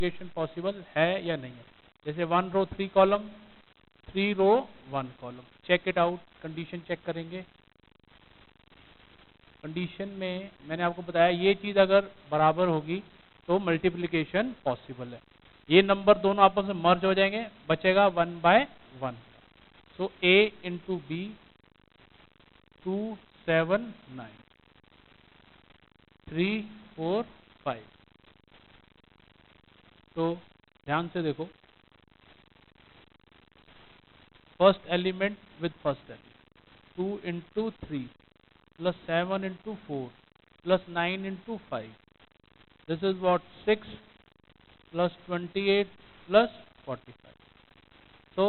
Multiplication possible है या नहीं है। जैसे 1 row 3 column, 3 row 1 column. Check it out, condition check करेंगे। कंडीशन में मैंने आपको बताया ये चीज़ अगर बराबर होगी तो मल्टीप्लिकेशन पॉसिबल है। ये नंबर दोनों आपस में मर्ज हो जाएंगे, बचेगा 1/1। सो A इंटू बी 2 7 9 3 4 5। तो ध्यान से देखो, first element with first element 2 into 3 plus 7 into 4 plus 9 into 5. This is what 6 plus 28 plus 45. So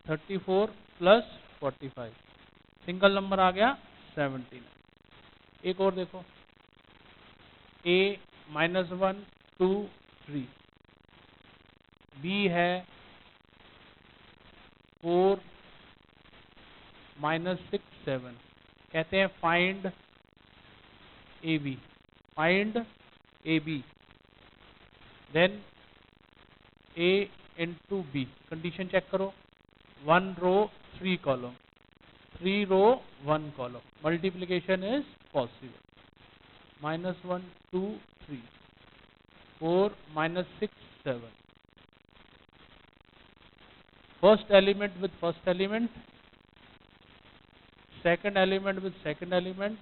34 plus 45. Single number आ गया 17। एक और देखो, A -1 2 3, B है 4 -6 7। कहते हैं find AB, find AB, then A into B. Condition check करो, 1 row 3 column, 3 row 1 column, multiplication is possible. -1 2 3 4 -6 7। First element with first element, second element with second element,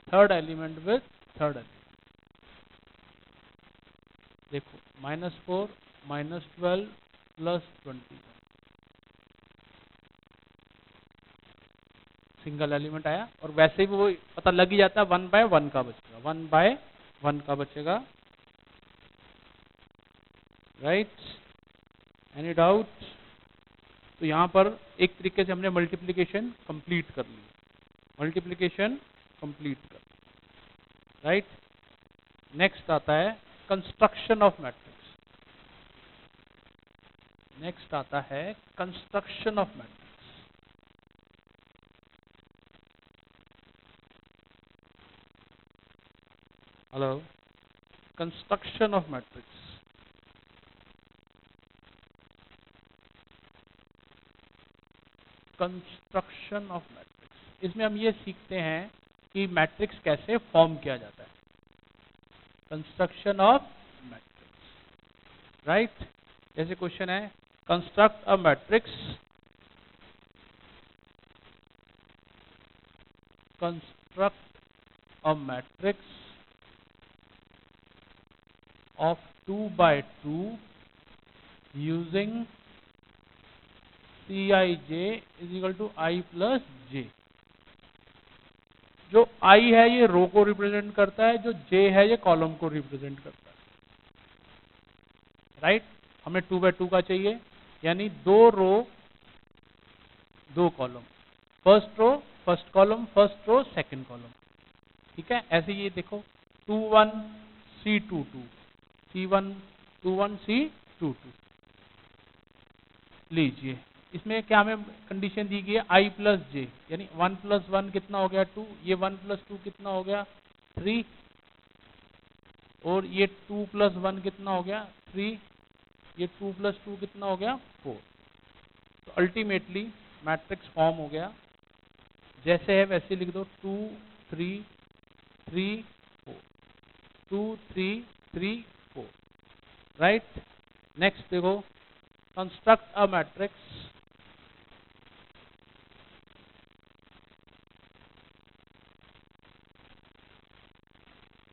third element with third element. देखो -4 -12 plus 20, single element आया। और वैसे भी वो पता लग ही जाता है 1/1 का बचेगा, 1/1 का बचेगा। Right, any doubt? तो यहाँ पर एक तरीके से हमने मल्टीप्लिकेशन कंप्लीट कर ली, मल्टीप्लिकेशन कंप्लीट कर। राइट, नेक्स्ट आता है कंस्ट्रक्शन ऑफ मैट्रिक्स। नेक्स्ट आता है construction of matrix. Hello, construction of matrix. Construction of matrix, इसमें हम ये सीखते हैं कि मैट्रिक्स कैसे फॉर्म किया जाता है। Construction of matrix. राइट, जैसे क्वेश्चन है construct a matrix, construct a matrix of 2/2 using Cij is equal to I plus j। जो I है ये रो को रिप्रेजेंट करता है, जो j है ये कॉलम को रिप्रेजेंट करता है। राइट, हमें 2/2 का चाहिए, यानी 2 row 2 column, first row first column, first row second column. ठीक है, ऐसे ये देखो 2 1 C2 2 C1 2 1 C2 2। लीजिए, इसमें क्या हमें कंडीशन दी गई है I प्लस जे, यानी 1 + 1 कितना हो गया 2, ये 1 + 2 कितना हो गया 3, और ये 2 + 1 कितना हो गया 3, ये 2 + 2 कितना हो गया 4। तो अल्टीमेटली मैट्रिक्स फॉर्म हो गया, जैसे है वैसे लिख दो 2 3 3 4, 2 3 3 4। राइट, नेक्स्ट देखो construct a matrix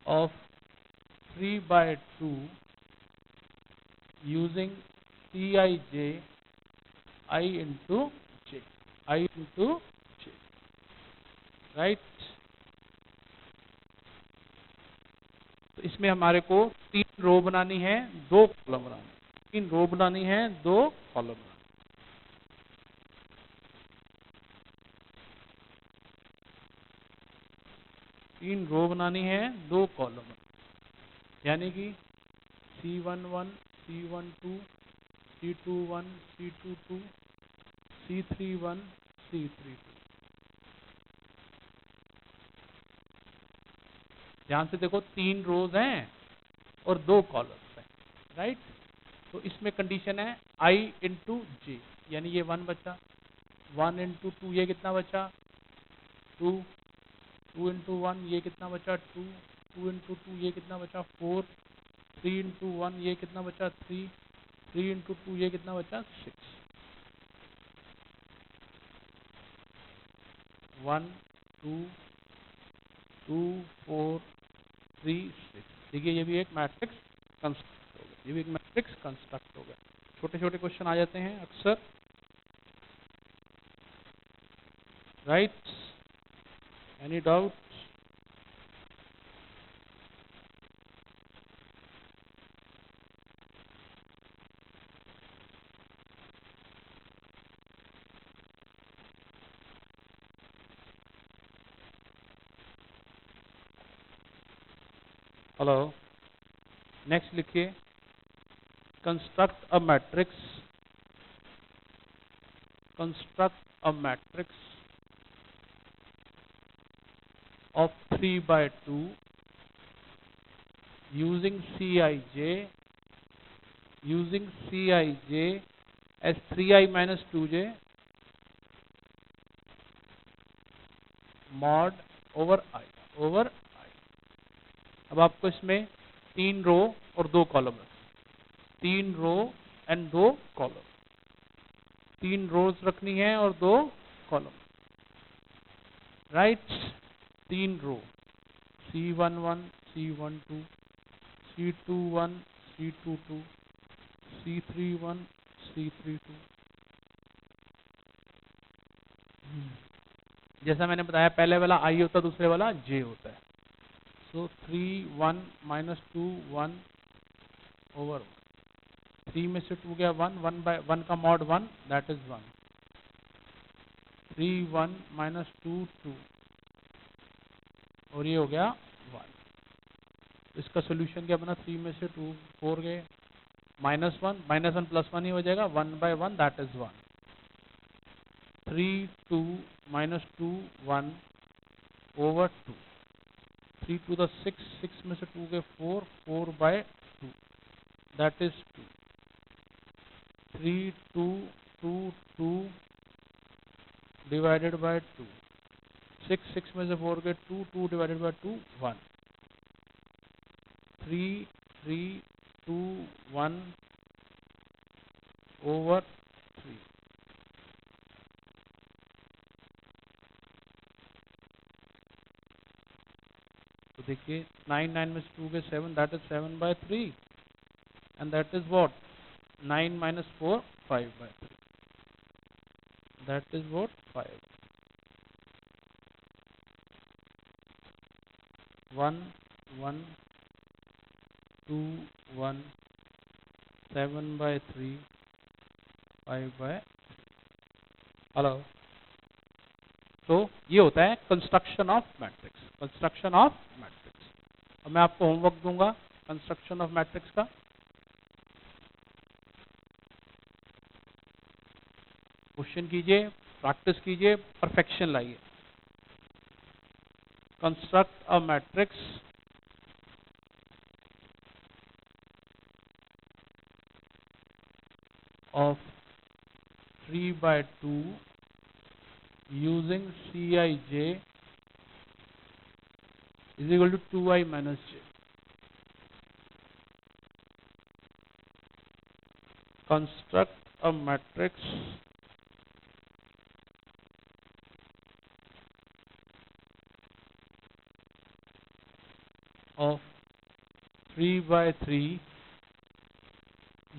of 3/2 using Cij I into j, I into j। Right, तो इसमें हमारे को 3 रो बनानी है, 2 कॉलम बनानी है, 3 रो बनानी है, 2 कॉलम बनानी है। 3 रो बनानी है, 2 कॉलम, यानी कि C11 C12 C21 C22 C31 C32। ध्यान से देखो 3 रोज हैं और 2 कॉलम्स हैं। राइट। तो इसमें कंडीशन है I इंटू जे, यानी ये 1 बचा, 1 इंटू 2 ये कितना बचा 2, 2 इंटू 1 ये कितना बचा 2, 2 इंटू 2 ये कितना बचा 4, 3 इंटू 1 ये कितना बचा 3, 3 इंटू 2 ये कितना बचा 6, 1 2 2 4 3 6। देखिए ये भी एक मैट्रिक्स कंस्ट्रक्ट हो गया, ये भी एक मैट्रिक्स कंस्ट्रक्ट हो गया। छोटे छोटे क्वेश्चन आ जाते हैं अक्सर, right. Any doubt? Hello, next लिखिए, construct a matrix, construct a matrix of 3 by 2 using Cij as 3i minus 2j mod over i। अब आपको इसमें 3 रो और 2 कॉलम है, 3 रो एंड 2 कॉलम, 3 रोज रखनी है और 2 कॉलम, राइट। 3 रो C11 C12 C21 C22 C31 C32। जैसा मैंने बताया पहले वाला I होता है, दूसरे वाला J होता है। सो 3 1 माइनस 2 1 ओवर 3 में से 2 गया 1, 1 बाय 1 का मॉड 1 दैट इज 1, 3 1 माइनस 2 2 और ये हो गया 1। इसका सोल्यूशन क्या बना, 3 में से 2 4 गए, -1 -1 प्लस 1 ही हो जाएगा, 1 by 1 that is 1, 3 2 minus 2 1 over 2, 3 to the 6, 6 में से 2 गए 4, 4 by 2 that is 2, 3 2 2 2 divided by 2, 6 6 में से 4 गए 2, 2 डिवाइडेड बाय 2 1, 3 3 2 1 ओवर 3। तो देखिए 9 9 में से 2 गए 7 that is 7 by 3 and that is what 9 minus 4 5 by 3 that is what 5, 1 1 2 1 7 by 3 5 by. Hello, तो ये होता है construction of matrix, construction of matrix. अब मैं आपको होमवर्क दूंगा कंस्ट्रक्शन ऑफ मैट्रिक्स का, क्वेश्चन कीजिए, प्रैक्टिस कीजिए, परफेक्शन लाइए। Construct a matrix of 3 by 2 using Cij is equal to 2i minus j। Construct a matrix of 3 by 3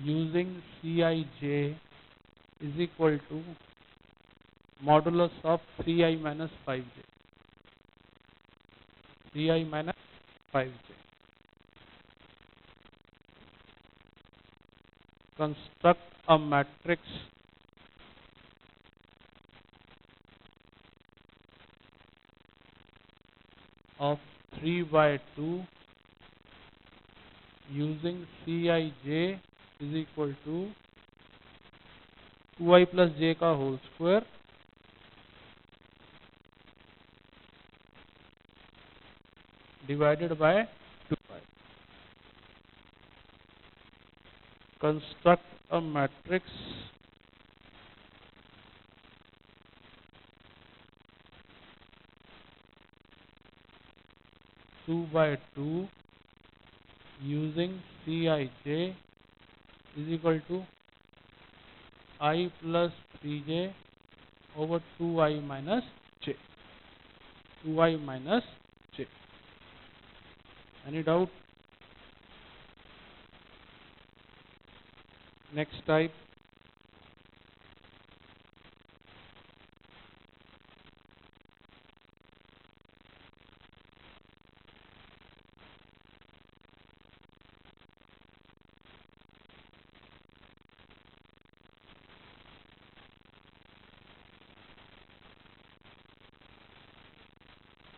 using Cij is equal to modulus of 3i minus 5j, 3i minus 5j। Construct a matrix of 3 by 2 using Cij is equal to 2i plus j का whole square divided by 2i। construct a matrix two by two using Cij is equal to I plus 3j over 2i minus j. 2i minus j. Any doubt? Next type.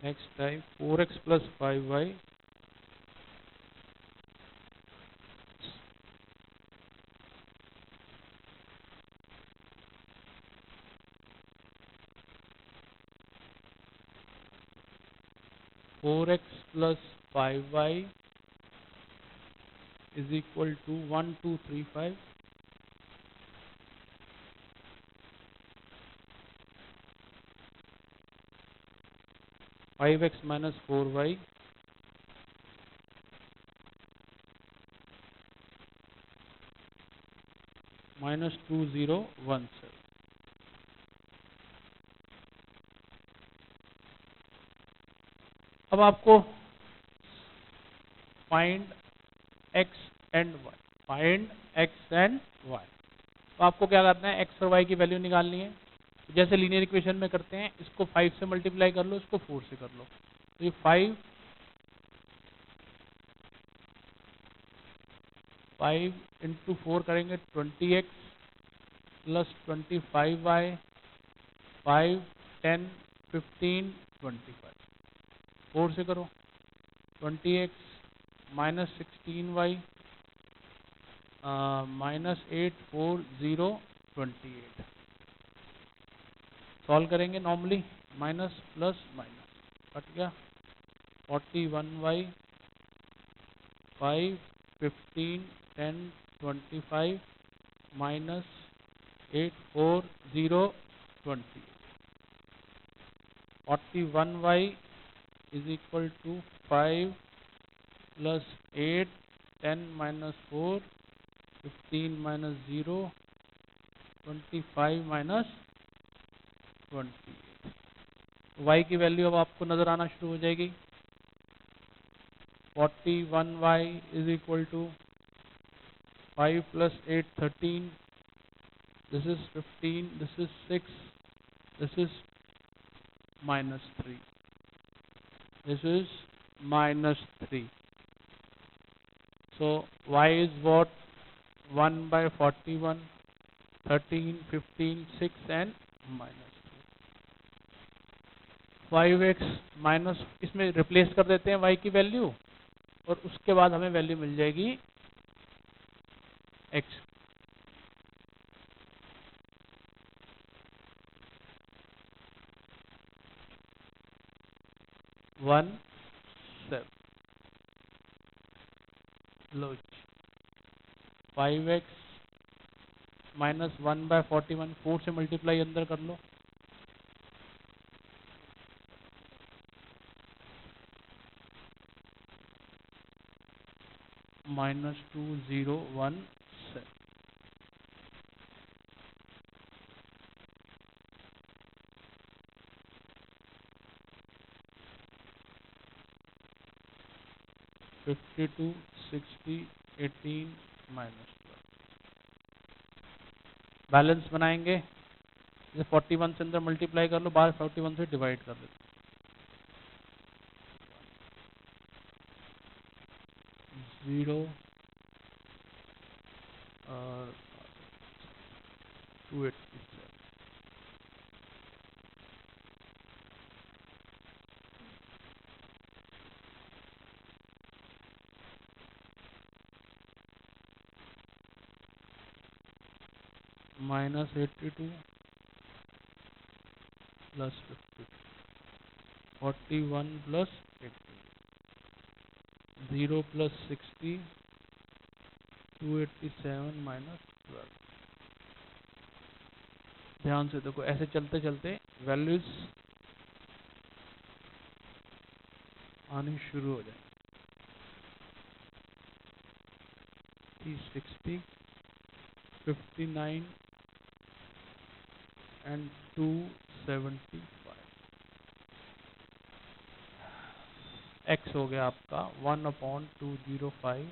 Next type 4x plus 5y 4x plus 5y is equal to 1, 2, 3, 5. Five x minus 4y minus 2017. अब आपको find x and y, find x and y। तो आपको क्या करना है, x और y की value निकालनी है। जैसे लीनियर इक्वेशन में करते हैं, इसको 5 से मल्टीप्लाई कर लो, इसको 4 से कर लो। तो ये 5 इंटू 4 करेंगे 20x प्लस 25y 5, 10, 15, 25। 4 से करो 20x minus 16y minus 8, 4, 0, 28। Solve करेंगे normally, minus plus minus cut गया। 41y 5, 15, 10, 25 minus 8, 4, 0, 20। 41y is equal to 5 plus 8, 10 minus 4, 15 minus 0, 25 minus 28। y की वैल्यू अब आपको नजर आना शुरू हो जाएगी। 41y is equal to 5 plus 8, 13, this is 15, this is 6, this is minus 3, this is minus 3. So y is what? 1 by 41, 13, 15, 6 and minus 3। 5x minus, इसमें replace कर देते हैं y की वैल्यू, और उसके बाद हमें वैल्यू मिल जाएगी x। 1, 7 लो 5x माइनस 1 बाय 41, 4 से मल्टीप्लाई अंदर कर लो, minus 2017। Fifty two 60, 18 minus 12। Balance बनाएंगे, जैसे 41 से अंदर मल्टीप्लाई कर लो, बाहर 41 से डिवाइड कर देते। 0 और 287 minus 82 plus 50, 41 plus 80, 0 plus 60, 287 minus 12। ध्यान से देखो, ऐसे चलते चलते वैल्यूज आनी शुरू हो जाए। 360, 59 एंड 275। x हो गया आपका 1/205,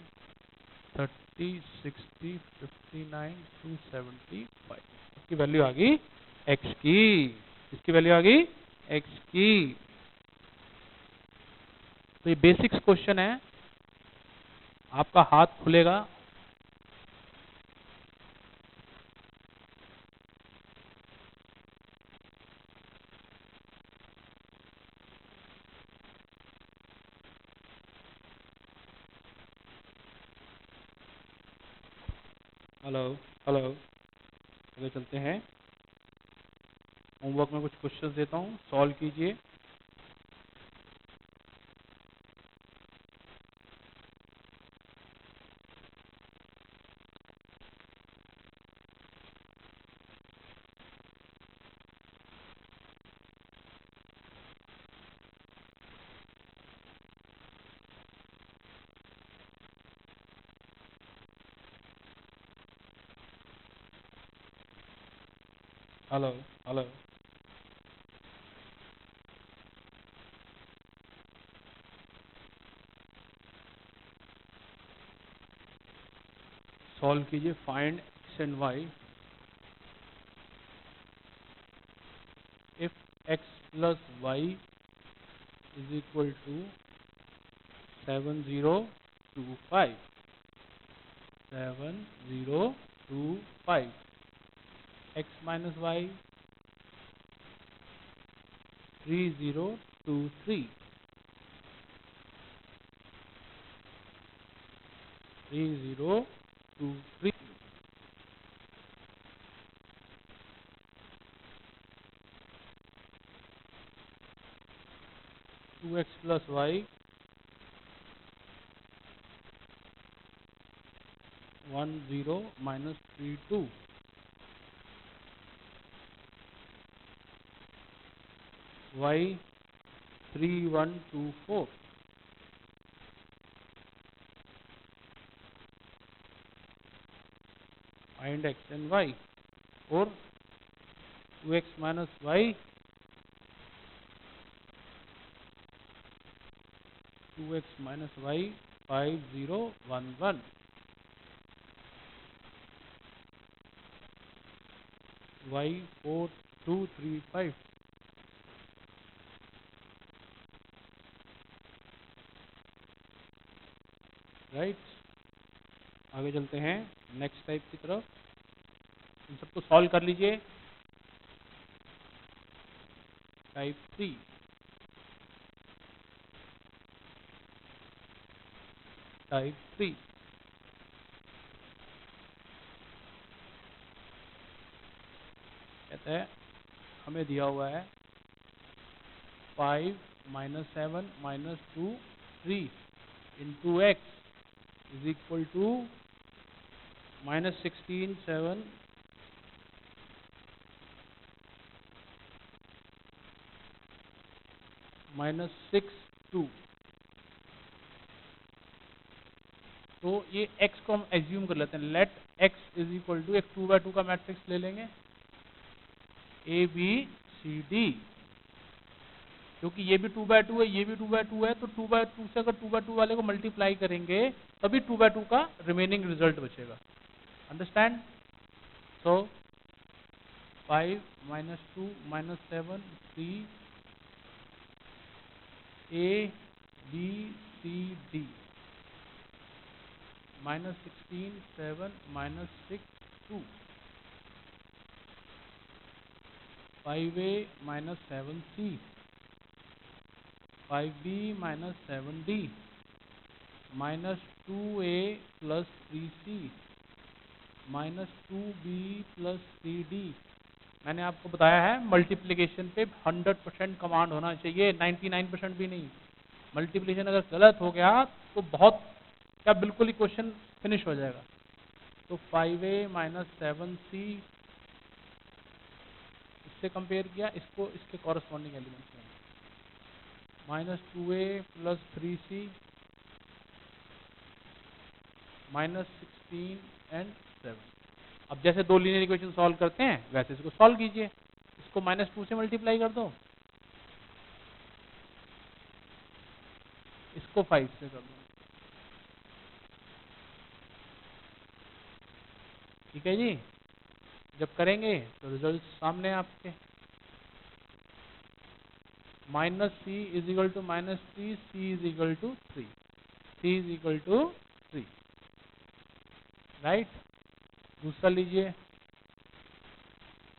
30, 60, 59, 275। इसकी वैल्यू आ गई x की। इसकी वैल्यू आ गई x की। तो ये बेसिक्स क्वेश्चन है, आपका हाथ खुलेगा। हेलो हेलो, आगे चलते हैं। होमवर्क में कुछ क्वेश्चंस देता हूँ, सॉल्व कीजिए। हेलो हेलो, सॉल्व कीजिए। Find x and y if x plus y is equal to 7025। 7025 x minus y 3023। 3023 2x plus y 10 minus 32। y 3124। find x and y। और 2x minus y 2x minus y 5011। y 4235। Right, आगे चलते हैं next type की तरफ। इन सबको solve कर लीजिए। Type 3। Type 3 कहते हैं हमें दिया हुआ है 5 minus 7 minus 2 3 into x is equal to minus 16 7 minus 6 2। तो ये x को हम एज्यूम कर लेते हैं। Let x is equal to एक 2x2 का मैट्रिक्स ले लेंगे, ए बी सी डी। क्योंकि ये भी 2x2 है, ये भी 2x2 है, तो 2x2 से अगर 2x2 वाले को मल्टीप्लाई करेंगे तभी 2x2 का रिमेनिंग रिजल्ट बचेगा। Understand? So 5 minus 2 minus 7 3 A B C D minus 16 7 minus 6 2 5A minus 7C 5B minus 7D minus 2A plus 3C minus 2B plus 3D। मैंने आपको बताया है मल्टीप्लिकेशन पे 100% कमांड होना चाहिए, 99% भी नहीं। मल्टीप्लिकेशन अगर गलत हो गया तो बहुत क्या बिल्कुल ही क्वेश्चन फिनिश हो जाएगा। तो 5a माइनस 7c इससे कंपेयर किया, इसको इसके कॉरस्पॉन्डिंग एलिमेंट्स में -2a प्लस 3c -16 एंड 7। अब जैसे दो लीनियर इक्वेशन सॉल्व करते हैं वैसे इसको सॉल्व कीजिए। इसको -2 से मल्टीप्लाई कर दो, इसको 5 से कर दो। ठीक है जी। जब करेंगे तो रिजल्ट सामने आपके। -c is equal to -3, c is equal to 3, c is equal to 3, right. दूसरा लीजिए,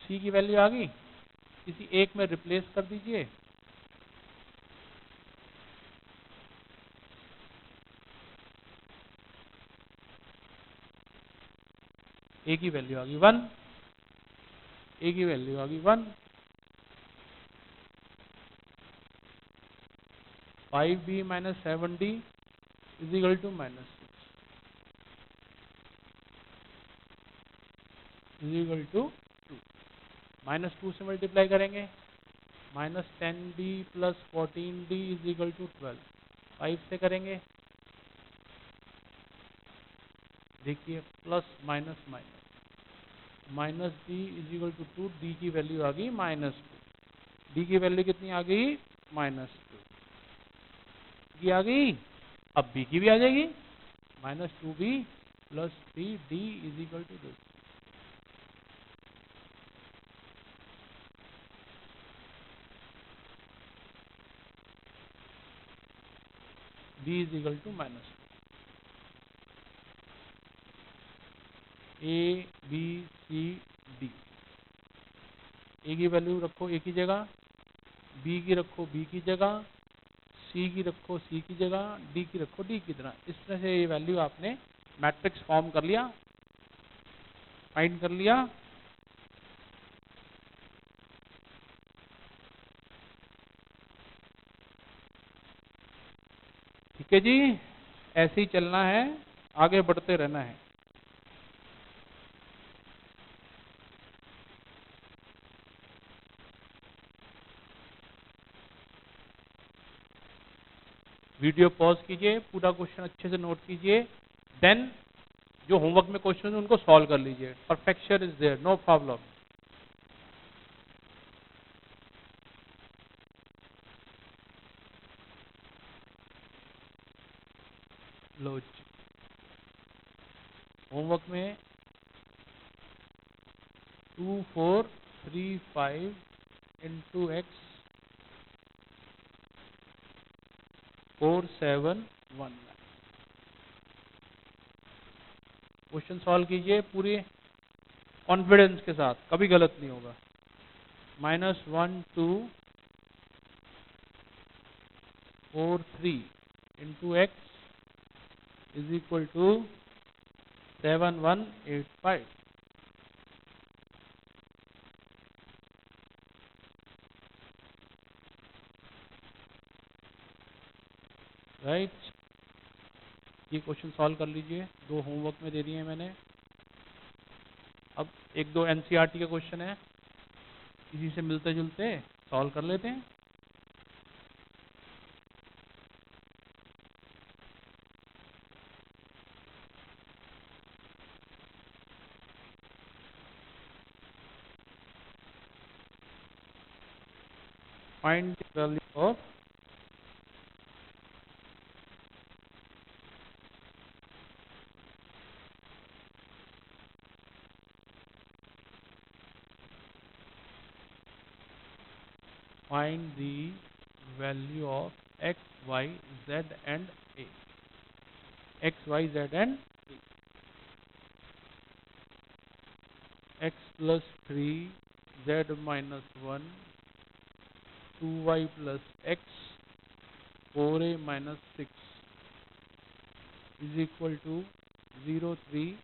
c की वैल्यू आ गई, किसी एक में रिप्लेस कर दीजिए। a की वैल्यू आ गई 1, a की वैल्यू आ गई 1, 5b minus 7d is equal to -6 is equal to 2। -2 से मल्टीप्लाई करेंगे, -10d plus 14d is equal to 12। 5 से करेंगे, देखिए plus minus minus, -d is equal to 2, d की वैल्यू आ गई -2, d की वैल्यू कितनी आ गई -2 की आ गई। अब b की भी आ जाएगी, -2b plus 3d is equal to this. b is equal to -2। a b c d, a की वैल्यू रखो a की जगह, b की रखो b की जगह, c की रखो c की जगह, d की रखो d की तरह। इस तरह से ये वैल्यू आपने मैट्रिक्स फॉर्म कर लिया, फाइंड कर लिया। ठीक है जी, ऐसे ही चलना है, आगे बढ़ते रहना है। वीडियो पॉज कीजिए, पूरा क्वेश्चन अच्छे से नोट कीजिए, देन जो होमवर्क में क्वेश्चन है उनको सॉल्व कर लीजिए। Perfection is there, no problem. लो जी, होमवर्क में 2 4 3 5 इंटू एक्स 4 7 1। क्वेश्चन सॉल्व कीजिए पूरे कॉन्फिडेंस के साथ, कभी गलत नहीं होगा। -1 2 4 3 into x is equal to 7 1 8 5। Right, ये क्वेश्चन सॉल्व कर लीजिए, दो होमवर्क में दे दिए हैं मैंने। अब एक दो एनसीईआरटी के क्वेश्चन है, इसी से मिलते जुलते सॉल्व कर लेते हैं। Find the value of find the value of x, y, z and a. X, y, z and a. X plus 3, z minus 1, 2y plus x, 4a minus 6 is equal to 0, 3,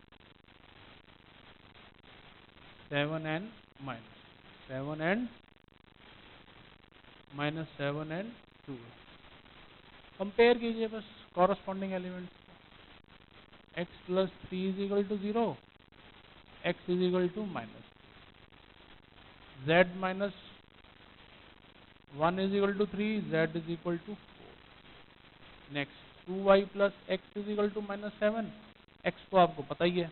7 and minus 7 and minus 7 and 2। Compare कीजिए बस corresponding elements. x plus 3 is equal to 0, x is equal to minus, z minus 1 is equal to 3, z is equal to 4। Next 2y plus x is equal to minus 7, x तो आपको पता ही है,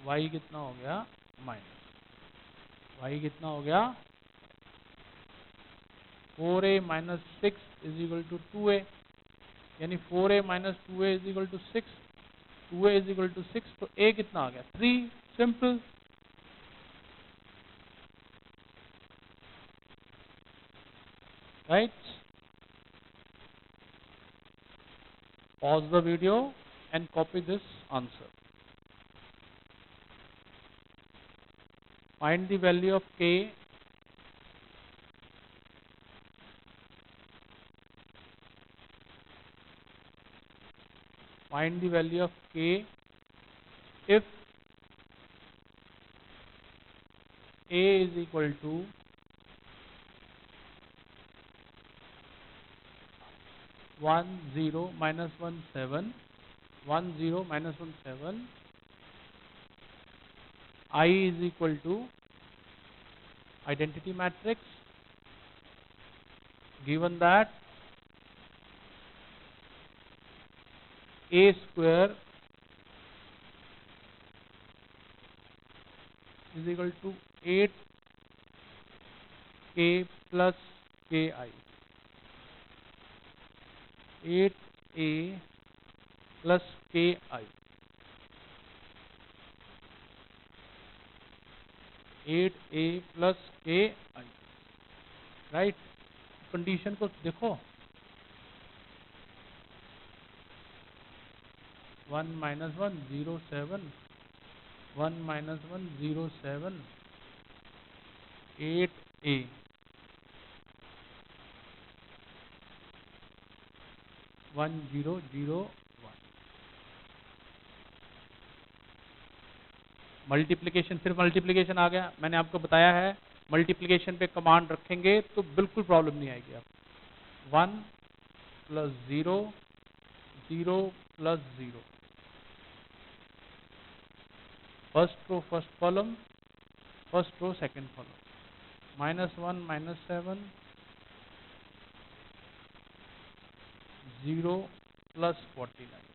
y कितना हो गया minus, y कितना हो गया 4a minus 6 is equal to 2a, यानी 4a minus 2a is equal to 6, 2a is equal to 6, तो a कितना आ गया 3, simple. Right, pause the video and copy this answer. Find the value of k find the value of k if a is equal to 1 0 minus 1 7, 1 0 minus 1 7, I is equal to identity matrix, given that a square is equal to 8k plus ki, 8a plus ki, 8a plus ki, right. Condition को देखो, 1 minus 1 0 7, 1 minus 1 0 7, 8a 1 0 0 1। Multiplication, फिर multiplication आ गया, मैंने आपको बताया है multiplication पे command रखेंगे तो बिल्कुल प्रॉब्लम नहीं आएगी आपको। 1 plus 0 0 plus 0, first row first column, first row second column, -1 -7 0 plus 49,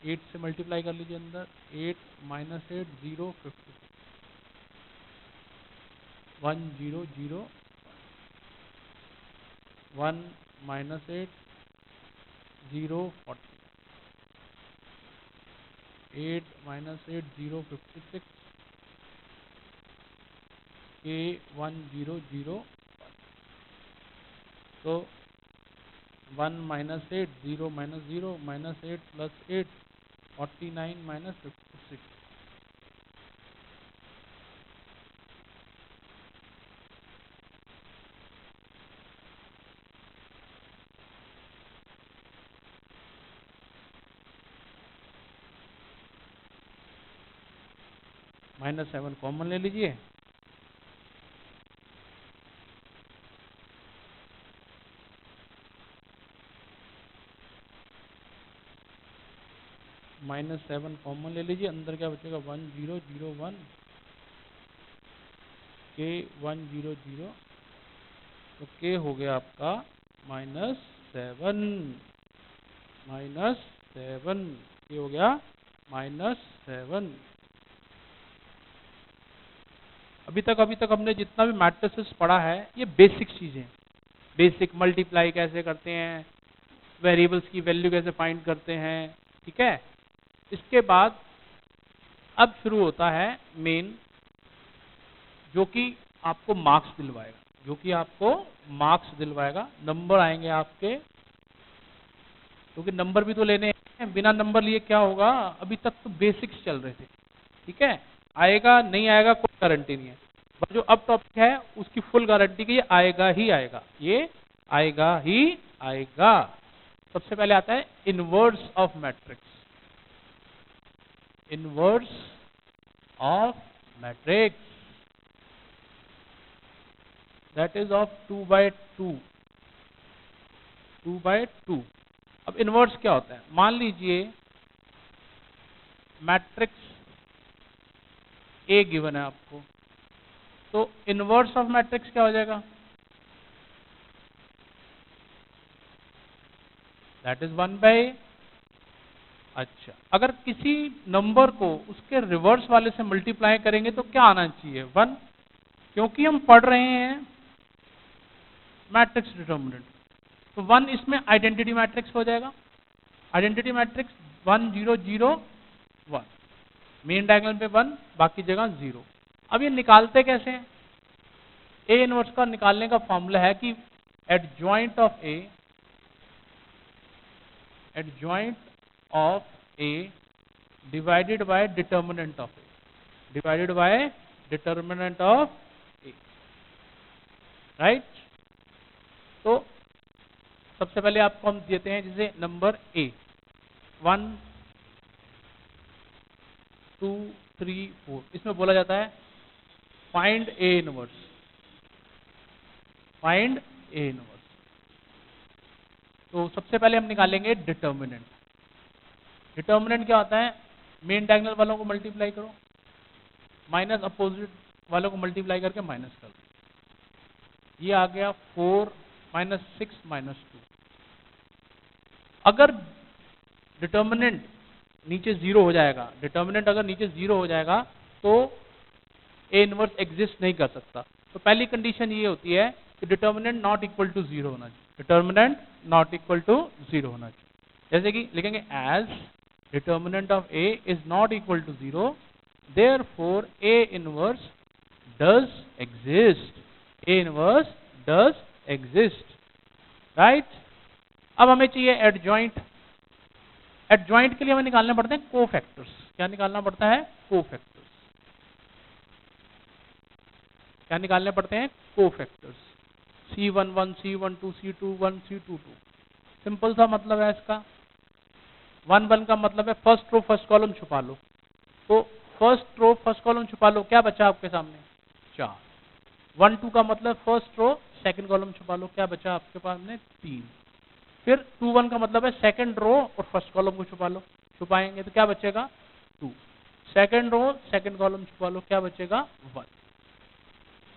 8 से मल्टीप्लाई कर लीजिए अंदर, 8 माइनस 8 0 56, 1 0 0 1 माइनस 8 0 40, 8 माइनस 8 0 56, k 1 0 0, तो 1 minus 8 0 minus 0 minus 8 plus 8 49 minus 56, -7 common ले लीजिए, -7 कॉमन ले लीजिए, अंदर क्या बचेगा 1 0 0 1, k 1 0 0, तो k हो गया आपका -7, -7 k हो गया -7। अभी तक हमने जितना भी मैट्रिसेस पढ़ा है ये बेसिक चीजें, बेसिक मल्टीप्लाई कैसे करते हैं, वेरिएबल्स की वैल्यू कैसे फाइंड करते हैं, ठीक है। इसके बाद अब शुरू होता है मेन, जो कि आपको मार्क्स दिलवाएगा, जो कि आपको मार्क्स दिलवाएगा, नंबर आएंगे आपके, क्योंकि नंबर भी तो लेने हैं, बिना नंबर लिए क्या होगा, अभी तक तो बेसिक्स चल रहे थे, ठीक है। आएगा नहीं आएगा कोई गारंटी नहीं है, पर जो अब टॉपिक है उसकी फुल गारंटी कि ये आएगा ही आएगा, ये आएगा ही आएगा। सबसे पहले आता है inverse of matrix, inverse of matrix, that is of 2/2, 2/2। अब इनवर्स क्या होता है? मान लीजिए मैट्रिक्स ए गिवन है आपको, तो इनवर्स ऑफ मैट्रिक्स क्या हो जाएगा? That is 1/a। अच्छा, अगर किसी नंबर को उसके रिवर्स वाले से मल्टीप्लाई करेंगे तो क्या आना चाहिए? 1, क्योंकि हम पढ़ रहे हैं मैट्रिक्स डिटर्मिनेंट, तो 1 इसमें आइडेंटिटी मैट्रिक्स हो जाएगा। आइडेंटिटी मैट्रिक्स 1 0 0 1, मेन डायगोनल पे 1, बाकी जगह 0। अब ये निकालते कैसे हैं? ए इनवर्स का निकालने का फॉर्मूला है कि adjoint of A divided by determinant of A, divided by determinant of A, right. तो सबसे पहले आपको हम देते हैं जैसे नंबर ए 1 2 3 4, इसमें बोला जाता है find A inverse, find A inverse. तो सबसे पहले हम निकालेंगे डिटर्मिनेंट। डिटर्मिनेंट क्या होता है? मेन डायगोनल वालों को मल्टीप्लाई करो, माइनस अपोजिट वालों को मल्टीप्लाई करके माइनस कर दो। ये आ गया 4 - 6 - 2। अगर डिटर्मिनेंट नीचे 0 हो जाएगा, डिटर्मिनेंट अगर नीचे 0 हो जाएगा तो ए इनवर्स एग्जिस्ट नहीं कर सकता। तो पहली कंडीशन ये होती है कि डिटर्मिनेंट नॉट इक्वल टू 0 होना चाहिए, डिटर्मिनेंट नॉट इक्वल टू 0 होना चाहिए। जैसे कि लिखेंगे as determinant of A is not equal to 0, therefore A inverse does exist, A inverse does exist, right. अब हमें चाहिए एडजॉइंट। एडजॉइंट के लिए हमें निकालने पड़ते हैं कोफैक्टर्स। क्या निकालना पड़ता है? कोफैक्टर्स। क्या निकालने पड़ते हैं? Cofactors. C11 C12 C21 C22। Simple सा मतलब है इसका। 1 1 का मतलब है फर्स्ट रो फर्स्ट कॉलम छुपा लो, तो फर्स्ट रो फर्स्ट कॉलम छुपा लो, क्या बचा आपके सामने? 4। 1 2 का मतलब फर्स्ट रो सेकंड कॉलम छुपा लो, क्या बचा आपके पास में? 3। फिर 2 1 का मतलब है सेकंड रो और फर्स्ट कॉलम को छुपा लो, छुपाएंगे तो क्या बचेगा? 2। सेकंड रो सेकंड कॉलम छुपा लो, क्या बचेगा? 1।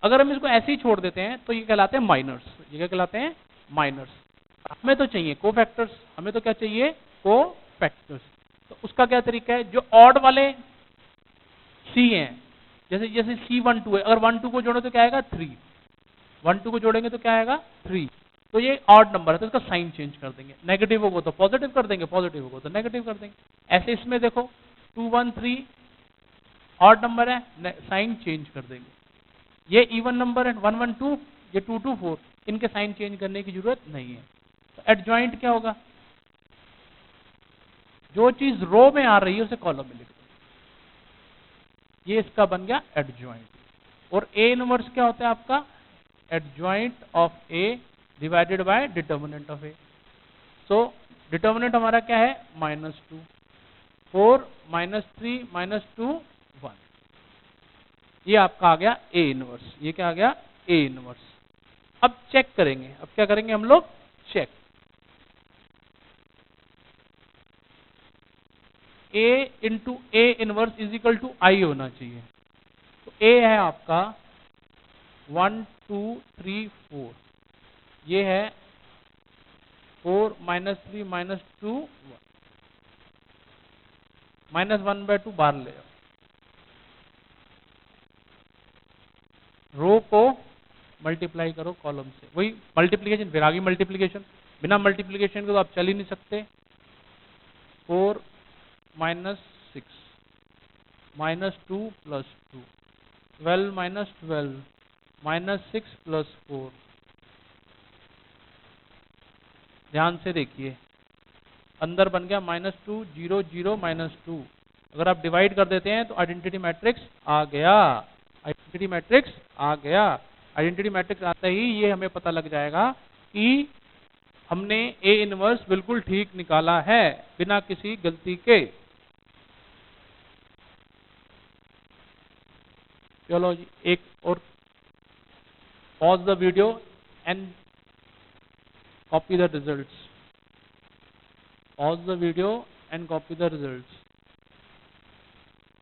अगर हम इसको ऐसे ही छोड़ देते हैं तो ये कहलाते हैं माइनर्स। ये क्या कहलाते हैं? माइनर्स। हमें तो चाहिए कोफैक्टर्स, हमें तो क्या चाहिए? कोफैक्टर्स। तो उसका क्या तरीका है? जो ऑड वाले सी हैं, जैसे जैसे C12 है, अगर 1 2 को जोड़ो तो क्या आएगा? 3। 1 2 को जोड़ेंगे तो क्या आएगा? 3। तो ये ऑड नंबर है तो इसका साइन चेंज कर देंगे, नेगेटिव होगा तो पॉजिटिव कर देंगे, पॉजिटिव होगा तो नेगेटिव कर देंगे। ऐसे इसमें देखो 2 1 3 ऑड नंबर है, साइन चेंज कर देंगे। ये इवन नंबर है 1 1 2, ये 2 2 4, इनके साइन चेंज करने की जरूरत नहीं है। तो एडजॉइंट क्या होगा? जो चीज रो में आ रही है उसे कॉलम में लिख दो, ये इसका बन गया एडजॉइंट। और ए इनवर्स क्या होता है आपका? Adjoint of A divided by determinant of A. So determinant हमारा क्या है? -2, 4 -3 -2 1। ये आपका आ गया ए इनवर्स। ये क्या आ गया? A inverse. अब चेक करेंगे, अब क्या करेंगे हम लोग? Check. A into A inverse is equal to I होना चाहिए। तो ए है आपका 1 2 3 4, ये है 4 -3 -2 1, -1/2 बाहर ले जाओ। रो को मल्टीप्लाई करो कॉलम से, वही मल्टीप्लीकेशन, विरागी मल्टीप्लीकेशन। बिना मल्टीप्लीकेशन के तो आप चल ही नहीं सकते। 4 -6 -2 + 2, 12 -12 -6 + 4। ध्यान से देखिए, अंदर बन गया -2 0 0 -2। अगर आप डिवाइड कर देते हैं तो आइडेंटिटी मैट्रिक्स आ गया, आइडेंटिटी मैट्रिक्स आ गया। आइडेंटिटी मैट्रिक्स आते ही ये हमें पता लग जाएगा कि हमने ए इनवर्स बिल्कुल ठीक निकाला है बिना किसी गलती के। चलो जी, एक और pause the video and copy the results. Pause the video and copy the results.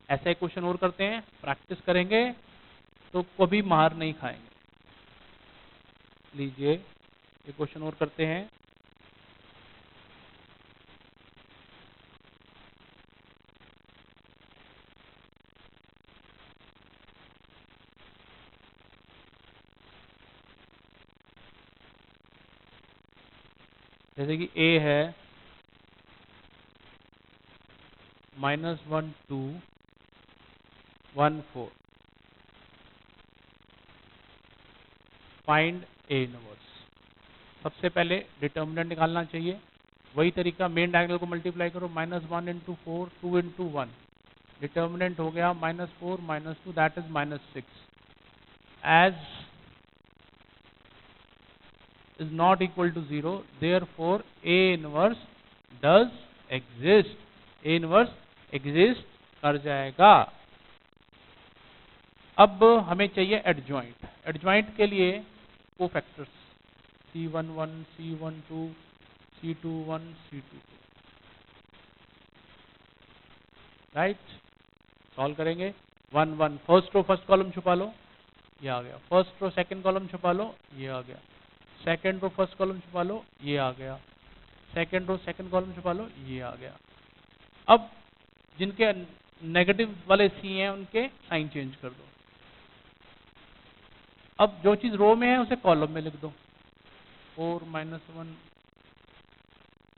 ऐसा एक क्वेश्चन और करते हैं, प्रैक्टिस करेंगे तो कभी मार नहीं खाएंगे। लीजिए ये क्वेश्चन और करते हैं। जैसे कि A है -1 2 1 4, फाइंड A इनवर्स। सबसे पहले डिटर्मिनेंट निकालना चाहिए, वही तरीका, मेन डायगोनल को मल्टीप्लाई करो, -1 इंटू 4 2 इंटू 1, डिटर्मिनेंट हो गया -4 -2 that is -6। As is not equal to 0, therefore A inverse does exist, A inverse exist कर जाएगा। अब हमें चाहिए एडजॉइंट। एडजॉइंट के लिए cofactors C11 C12 C21 C22, right. Solve करेंगे 1 1, फर्स्ट रो फर्स्ट कॉलम छुपा लो, ये आ गया। फर्स्ट रो सेकंड कॉलम छुपा लो, ये आ गया। सेकंड रो फर्स्ट कॉलम छुपा लो, ये आ गया। सेकंड रो सेकंड कॉलम छुपा लो, ये आ गया। अब जिनके नेगेटिव वाले सी हैं उनके साइन चेंज कर दो। अब जो चीज रो में है उसे कॉलम में लिख दो। 4 -1,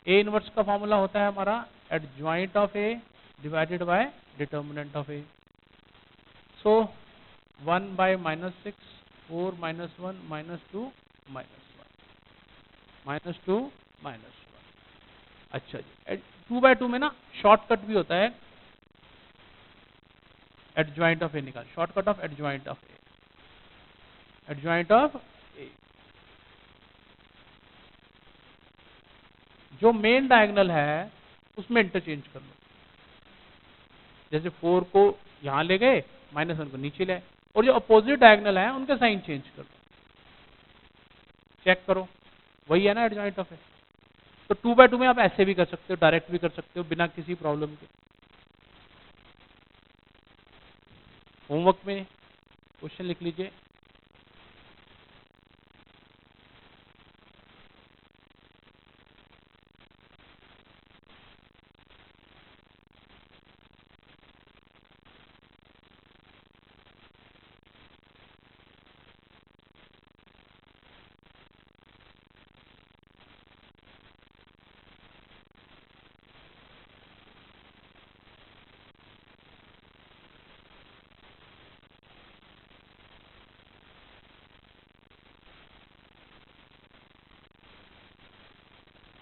ए इनवर्स का फॉर्मूला होता है हमारा adjoint of A divided by determinant of A. So 1 by -6, 4 -1 -2 -2 -1। अच्छा जी, 2 बाय 2 में ना शॉर्टकट भी होता है, एडजॉइंट ऑफ ए निकाल, shortcut of adjoint of A, adjoint of A. जो मेन डायगोनल है उसमें इंटरचेंज कर लो। जैसे 4 को यहां ले गए, -1 को नीचे ले आए, और जो अपोजिट डायगोनल है उनके साइन चेंज कर दो। चेक करो, वही है ना एडजॉइंट ऑफ ए। तो 2 बाय 2 में आप ऐसे भी कर सकते हो, डायरेक्ट भी कर सकते हो बिना किसी प्रॉब्लम के। होमवर्क में क्वेश्चन लिख लीजिए।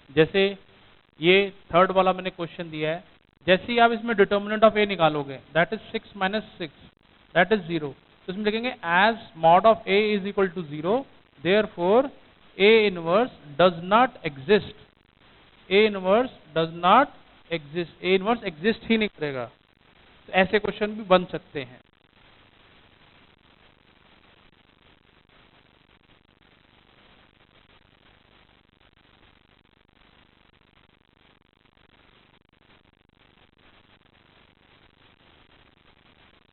जैसे ये थर्ड वाला मैंने क्वेश्चन दिया है, जैसे ही आप इसमें डिटर्मिनेंट ऑफ ए निकालोगे, दैट इज 6 - 6 दैट इज 0, तो इसमें लिखेंगे as mod of A is equal to 0, therefore A inverse does not exist, A inverse does not exist, A inverse exist ही नहीं करेगा। तो ऐसे क्वेश्चन भी बन सकते हैं।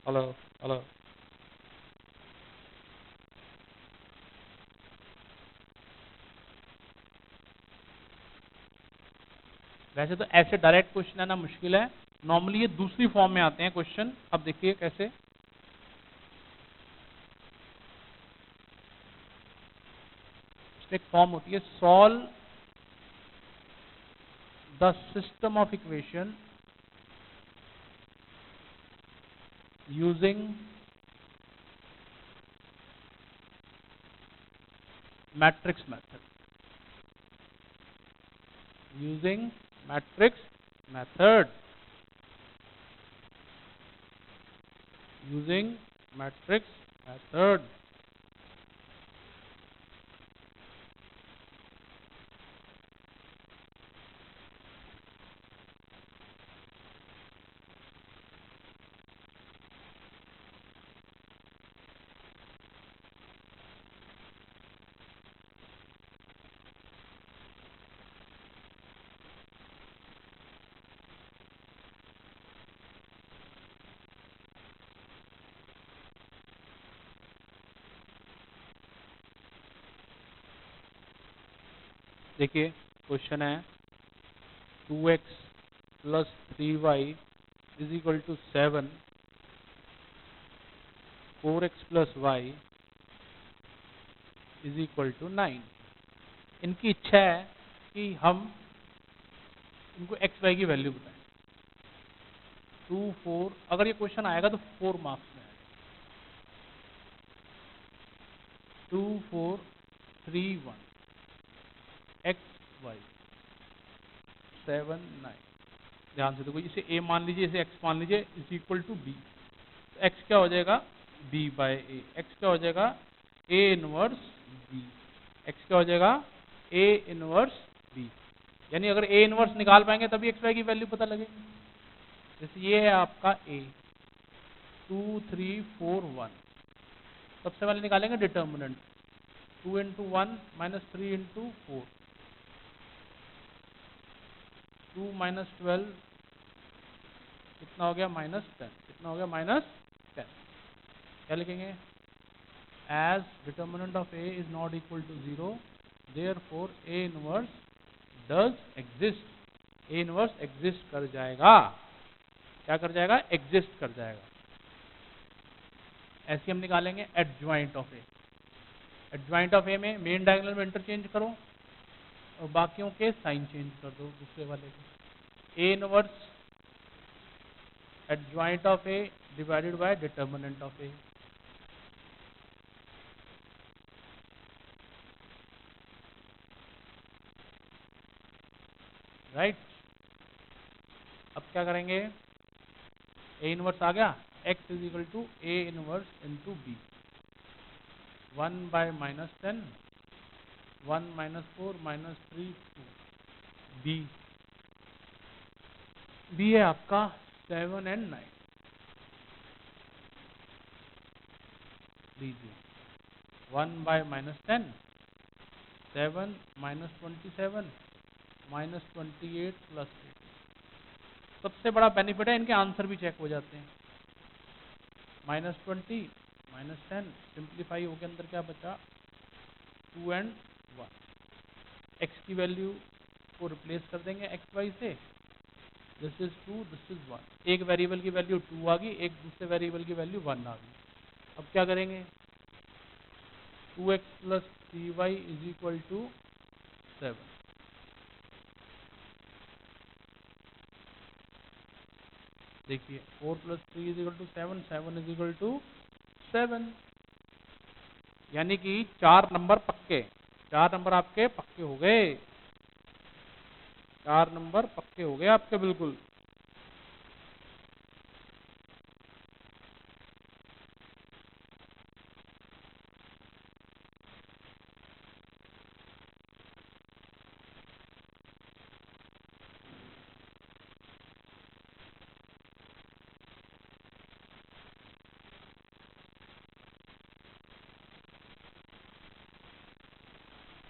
हेलो हेलो, वैसे तो ऐसे डायरेक्ट क्वेश्चन आना मुश्किल है, नॉर्मली ये दूसरी फॉर्म में आते हैं क्वेश्चन। अब देखिए कैसे। एक फॉर्म होती है, solve the system of equation using matrix method, using matrix method, using matrix method. देखिए क्वेश्चन है 2x plus 3y is equal to 7, 4x plus y is equal to 9। इनकी इच्छा है कि हम इनको एक्स वाई की वैल्यू बताएं। 2, 4, अगर ये क्वेश्चन आएगा तो 4 मार्क्स में आएगा। 2, 4, 3, 1 एक्स वाई 7, 9। ध्यान से देखो, इसे a मान लीजिए, इसे x मान लीजिए, is equal to B. x क्या हो जाएगा b बाय ए। x क्या हो जाएगा a इनवर्स b। x क्या हो जाएगा a इनवर्स b। यानी अगर a इनवर्स निकाल पाएंगे तभी x y की वैल्यू पता लगेगी। जैसे ये है आपका a 2, 3, 4, 1। सबसे पहले निकालेंगे determinant 2 into 1 minus 3 into 4, 2 minus 12 कितना हो गया -10। कितना हो गया -10। क्या लिखेंगे as determinant of A is not equal to 0 therefore A inverse does exist. A inverse exist कर जाएगा। क्या कर जाएगा एग्जिस्ट कर जाएगा। ऐसे हम निकालेंगे adjoint of A. Adjoint of A में मेन डायगोनल में इंटरचेंज करो और बाकियों के साइन चेंज कर दो दूसरे वाले के। A inverse adjoint of A divided by determinant of A। Right, अब क्या करेंगे A इनवर्स आ गया, x is equal to A inverse into B. 1 by -10, 1 -4 -3 2। B है आपका 7 and 9। लीजिए 1 बाय -10, 7 -27 -28 प्लस 8। सबसे बड़ा बेनिफिट है इनके आंसर भी चेक हो जाते हैं। -20 -10 सिंप्लीफाई हो के अंदर क्या बचा 2 and 1। x की वैल्यू को रिप्लेस कर देंगे एक्स वाई से। This is 2, this is 1। एक वेरिएबल की वैल्यू 2 आ गई, एक दूसरे वेरिएबल की वैल्यू 1 आ गई। अब क्या करेंगे 2x plus 3y is equal to 7। देखिए 4 plus 3 is equal to 7, 7 is equal to 7। यानी कि 4 नंबर पक्के, 4 नंबर आपके पक्के हो गए। 4 नंबर पक्के हो गए आपके बिल्कुल।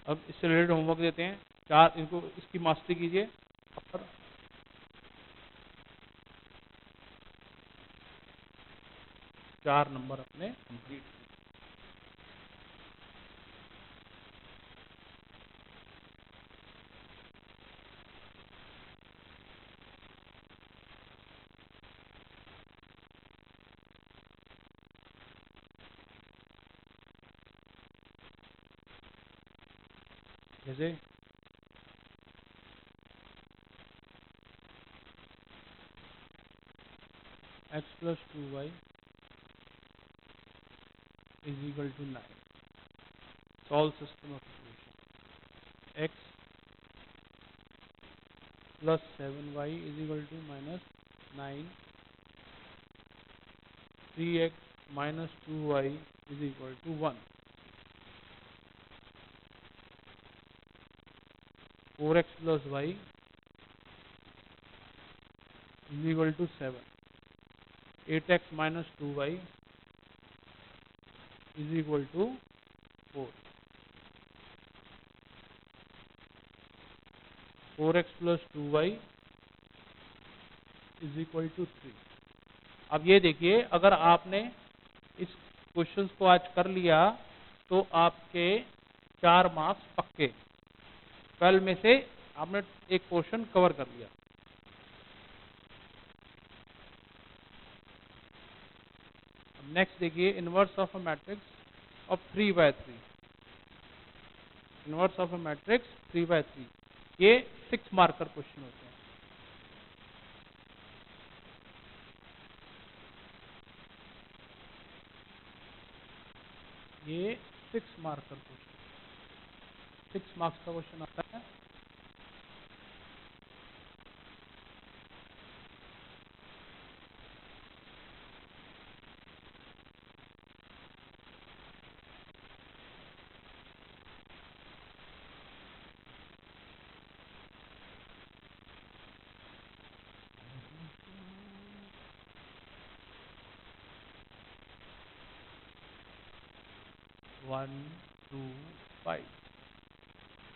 अब इससे रिलेटेड होमवर्क देते हैं। 4 इनको इसकी मास्टरी कीजिए। 4 नंबर अपने कंप्लीट। जैसे x plus 2y is equal to 9। Solve system of equation. x plus 7y is equal to -9। 3x minus 2y is equal to 1। 4x plus y is equal to 7। 8x minus 2y is equal to 4। 4x plus 2y is equal to 3। अब ये देखिए, अगर आपने इस questions को आज कर लिया तो आपके 4 मार्क्स पक्के। 12 में से आपने एक पोर्शन कवर कर लिया। नेक्स्ट देखिए, inverse of a matrix of 3/3। Inverse of a matrix 3/3, ये 6 मार्कर क्वेश्चन होते हैं। ये 6 मार्कर क्वेश्चन, 6 मार्क्स का क्वेश्चन आता है। One, two, 5,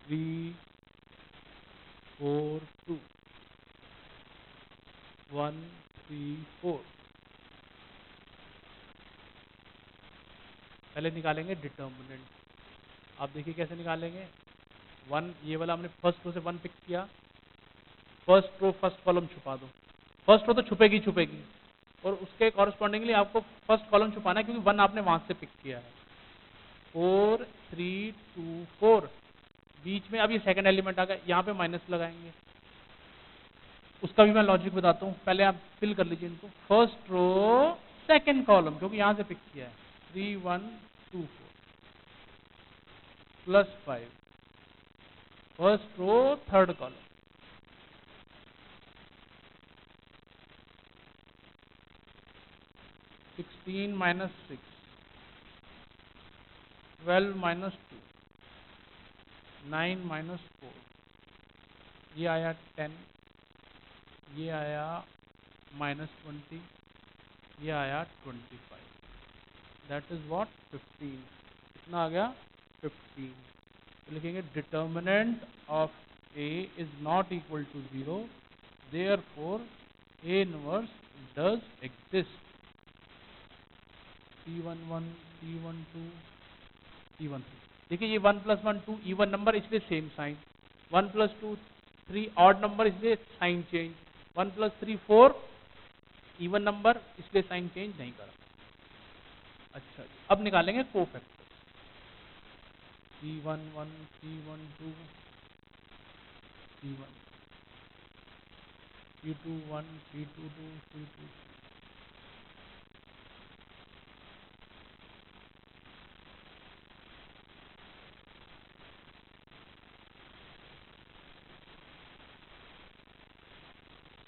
3, 4, 2, 1, 3, 4। पहले निकालेंगे डिटर्मिनेंट। आप देखिए कैसे निकालेंगे। 1, ये वाला हमने फर्स्ट रो से 1 पिक किया, फर्स्ट रो फर्स्ट कॉलम छुपा दो। फर्स्ट रो तो छुपेगी छुपेगी, और उसके कॉरस्पॉन्डिंगली आपको फर्स्ट कॉलम छुपाना है, क्योंकि 1 आपने वहां से पिक किया है। 4, 3, 2, 4, बीच में अब ये सेकंड एलिमेंट आ गया, यहाँ पे माइनस लगाएंगे। उसका भी मैं लॉजिक बताता हूँ, पहले आप फिल कर लीजिए इनको। फर्स्ट रो सेकंड कॉलम, क्योंकि यहाँ से पिक किया है, 3, 1, 2, 4 plus 5, first row third column, 16 minus 6, 12 minus 2, 9 minus 4, ये आया 10, ये आया -20, ये आया 25, दैट इज व्हाट 15। कितना आ गया 15। तो लिखेंगे determinant of A is not equal to 0, therefore A inverse does exist. C11, C12, C13। देखिए ये 1 + 1 2 इवन नंबर, इसलिए सेम साइन। 1 + 2 3 ऑड नंबर, इसलिए साइन चेंज। 1 + 3 4 इवन नंबर, इसलिए साइन चेंज नहीं करा। अच्छा, अब निकालेंगे cofactor. C11, C12, C1, C21, C22, C22,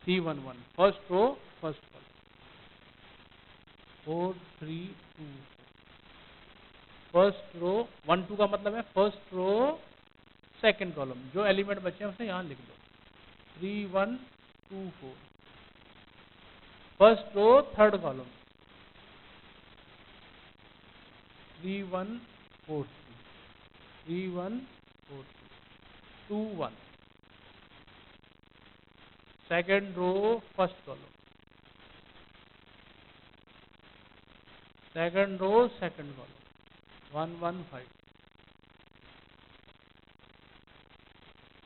C11 first row first column, 4, 3, 2, first row 1 2 का मतलब है फर्स्ट रो सेकंड कॉलम, जो एलिमेंट बचे हैं उसे यहाँ लिख दो। 3, 1, 2, 4, first row third column, 3, 1, 4, 3, 1, 4, 2, 1, second row first column, second row second column, 1, 1, 5,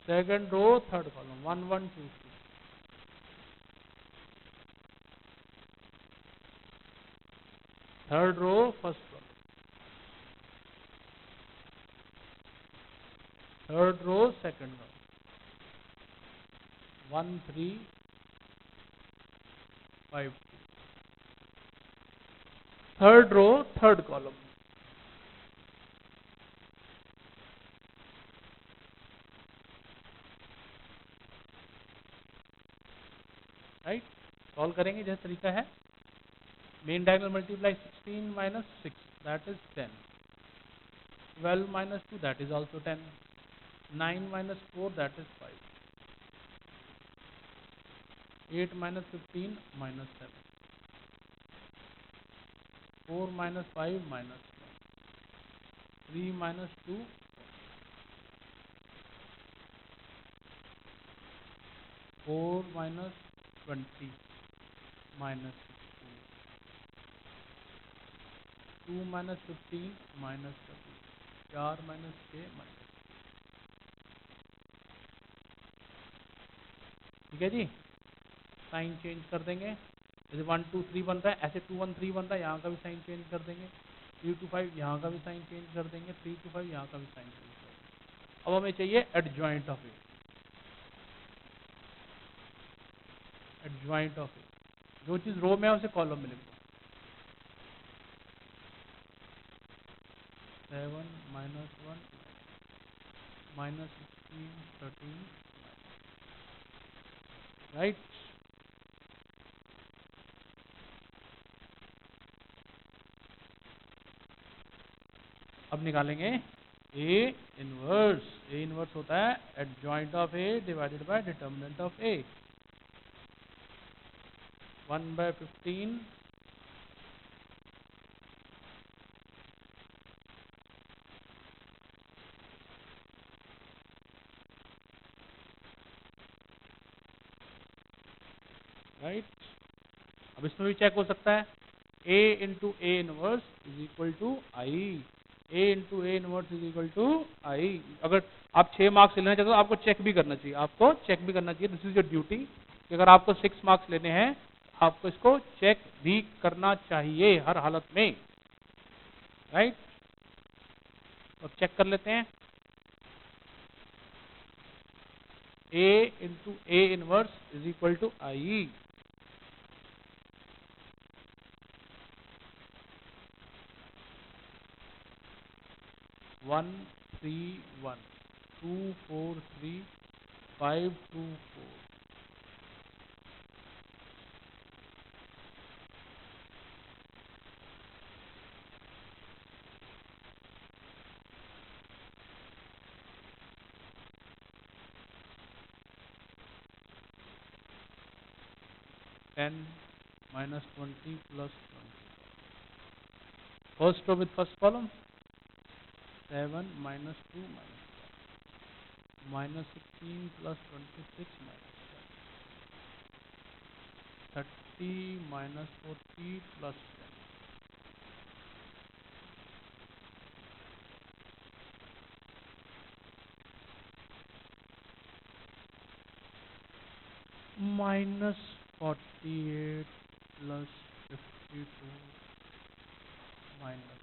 second row third column, 1, 1, 2, 3, third row first column, third row second column, 1, 3, 5, 2, third row third column. Right, solve करेंगे जैसे तरीका है। Main diagonal multiply 16 minus 6, that is 10, 12 minus 2, that is also 10, 9 minus 4, that is 5, 8 minus 15, minus 7, 4 minus 5, minus 1, 3 minus 2, 4 minus 20, minus 16, 2 minus 15, minus 30, 4 minus 6, minus ठीक है जी, sign change कर देंगे। जैसे 1 2 3 बन रहा है, ऐसे 2 1 3 बन रहा है, यहाँ का भी साइन चेंज कर देंगे। 3 2 5 यहाँ का भी साइन चेंज कर देंगे। 3 2 5 यहाँ का भी साइन चेंज कर देंगे। अब हमें चाहिए adjoint of A. Adjoint of A, जो चीज़ रो में है उसे कॉलम में लिख दो। 7 -1 -16 13, राइट। अब निकालेंगे ए इनवर्स। ए इनवर्स होता है adjoint of A divided by determinant of A. 1/15 right. अब इसमें भी चेक हो सकता है, A into A inverse is equal to I. A into A inverse is equal to I. अगर आप 6 मार्क्स लेना चाहते हो तो आपको चेक भी करना चाहिए। आपको चेक भी करना चाहिए, दिस इज योर ड्यूटी। कि अगर आपको 6 मार्क्स लेने हैं आपको इसको चेक भी करना चाहिए हर हालत में, राइट। अब चेक कर लेते हैं। A into A inverse is equal to I. 1 3 1 2 4 3 5 2 4। -10 -20 +20। First row with first column, 7 -2 -16 +26 -30 -40 +10। -48 +52 minus,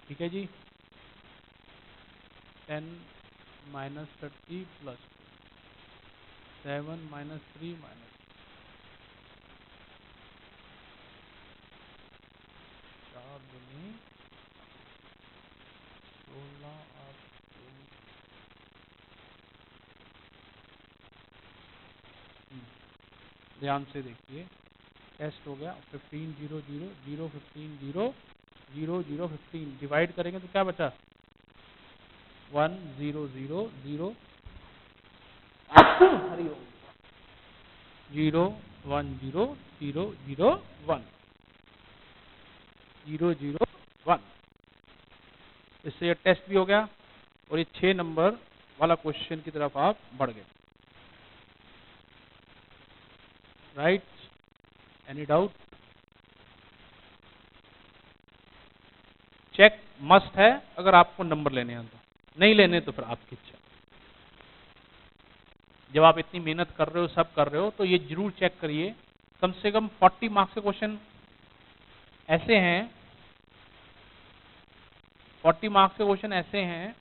ठीक है जी। 10 -30 +2 7 -3 4 दूनी 16 और 3। ध्यान से देखिए, टेस्ट हो गया। 15 0 0 0 15 0 0 0 15 डिवाइड करेंगे तो क्या बचा? 1 0 0 0 हरिओम 0 1 0 0 0 1 0 0 1। इससे ये टेस्ट भी हो गया और ये 6 नंबर वाला क्वेश्चन की तरफ आप बढ़ गए, right. Any doubt? Check must है अगर आपको नंबर लेने हैं तो, नहीं लेने तो फिर आपकी इच्छा। जब आप इतनी मेहनत कर रहे हो, सब कर रहे हो, तो ये जरूर चेक करिए। कम से कम 40 मार्क्स के क्वेश्चन ऐसे हैं, 40 मार्क्स के क्वेश्चन ऐसे हैं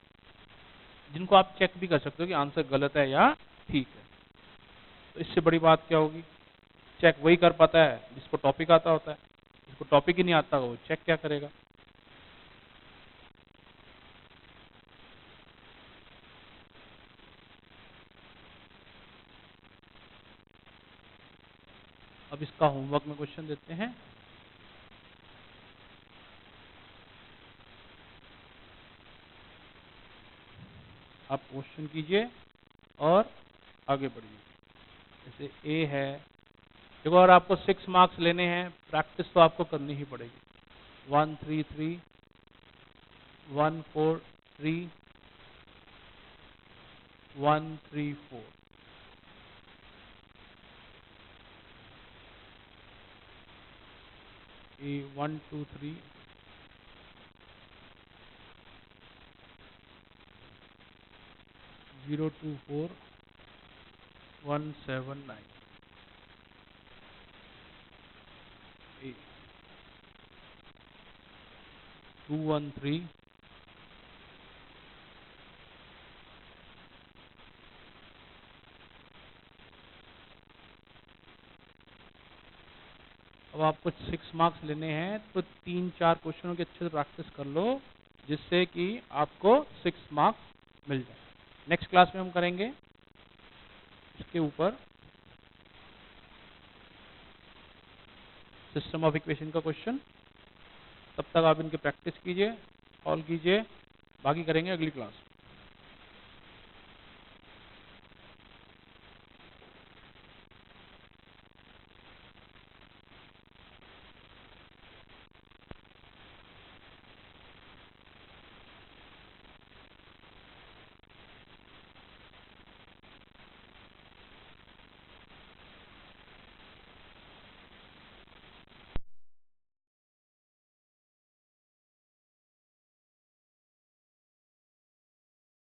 जिनको आप चेक भी कर सकते हो कि आंसर गलत है या ठीक है। तो इससे बड़ी बात क्या होगी? चेक वही कर पाता है जिसको टॉपिक आता होता है। जिसको टॉपिक ही नहीं आता वो चेक क्या करेगा? अब इसका होमवर्क में क्वेश्चन देते हैं। आप क्वेश्चन कीजिए और आगे बढ़िए। जैसे ए है, देखो अगर आपको 6 मार्क्स लेने हैं, प्रैक्टिस तो आपको करनी ही पड़ेगी। 1 3 3 1 4 3 1 3 4। ए 1 2 3 0 2 4 179 A 213 अब आपको 6 मार्क्स लेने हैं तो 3-4 क्वेश्चनों की अच्छे से प्रैक्टिस कर लो जिससे कि आपको 6 मार्क्स मिल जाए। नेक्स्ट क्लास में हम करेंगे इसके ऊपर सिस्टम ऑफ इक्वेशन का क्वेश्चन। तब तक आप इनकी प्रैक्टिस कीजिए, सॉल्व कीजिए, बाकी करेंगे अगली क्लास में।